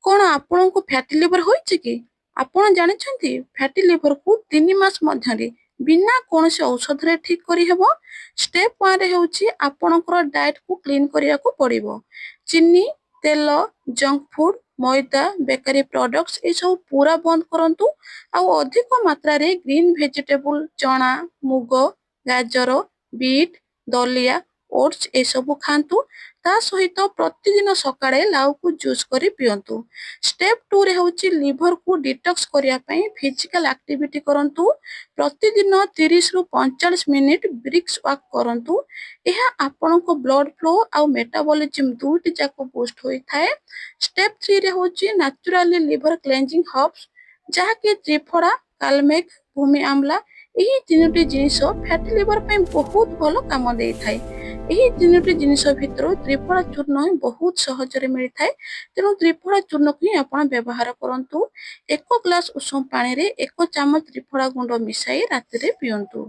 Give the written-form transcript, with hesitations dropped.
କଣ ଆପଣଙ୍କୁ fatty liver ହୋଇଛି କି? ଆପଣ ଜାଣିଛନ୍ତି ଫ୍ୟାଟି ଲିଭରକୁ 3 ମାସ ମଧ୍ୟରେ ବିନା କୌଣସି ଔଷଧରେ ଠିକ୍ କରିହେବ। ଷ୍ଟେପ୍ 1 ରେ ହେଉଛି ଆପଣଙ୍କର ଡାଏଟକୁ କ୍ଲିନ୍ କରିବାକୁ ପଡ଼ିବ। ଚିନି, ତେଲ, ଜଙ୍କ ଫୁଡ, ମଇଦା, ବେକାରୀ ପ୍ରଡକ୍ଟସ୍ ଏସବୁ ପୁରା ବନ୍ଦ କରନ୍ତୁ। ଆଉ ଅଧିକ ମାତ୍ରାରେ ଗ୍ରୀନ୍ ଭେଜିଟେବୁଲ, ଚଣା, ମୁଗ, ଗାଜର, ବିଟ୍, ଦଲିଆ, ଓଟ୍ସ ଏସବୁ ଖାଆନ୍ତୁ। ତା ସହିତ ପ୍ରତିଦିନ ସକାଳେ ଲାଉକୁ ଜୁସ୍ କରି ପିଅନ୍ତୁ। ଷ୍ଟେପ୍ 2 ରେ ହେଉଛି ଲିଭରକୁ ଡିଟକ୍ସ କରିବା ପାଇଁ ଫିଜିକାଲ ଆକ୍ଟିଭିଟି କରନ୍ତୁ। ପ୍ରତିଦିନ 30 ରୁ 45 ମିନିଟ୍ ବ୍ରିକ୍ସ ୱାକ୍ କରନ୍ତୁ। ଏହା ଆପଣଙ୍କ ବ୍ଲଡ ଫ୍ଲୋ ଆଉ ମେଟାବଲିଜିମ୍ ଦୁଇଟି ଯାକ ବୁଷ୍ଟ ହୋଇଥାଏ। ଷ୍ଟେପ୍ 3 ରେ ହେଉଛି ନ୍ୟାଚୁରାଲି ଲିଭର କ୍ଲେନଜିଂ ହର୍ବସ୍, ଯାହାକି ତ୍ରିଫଳା, କାଲମେଘ, ଭୂମି ଆମ୍ଲା ଏହି ତିନୋଟି ଜିନିଷ ଫ୍ୟାଟି ଲିଭର ପାଇଁ ବହୁତ ଭଲ କାମ ଦେଇଥାଏ। ଏହି ତିନୋଟି ଜିନିଷ ଭିତରୁ ତ୍ରିଫଳା ଚୂର୍ଣ୍ଣ ହିଁ ବହୁତ ସହଜରେ ମିଳିଥାଏ। ତେଣୁ ତ୍ରିଫଳା ଚୂର୍ଣ୍ଣକୁ ହିଁ ଆପଣ ବ୍ୟବହାର କରନ୍ତୁ। 1 ଗ୍ଲାସ ଉଷୁମ ପାଣିରେ 1 ଚାମଚ ତ୍ରିଫଳା ଗୁଣ୍ଡ ମିଶାଇ ରାତିରେ ପିଅନ୍ତୁ।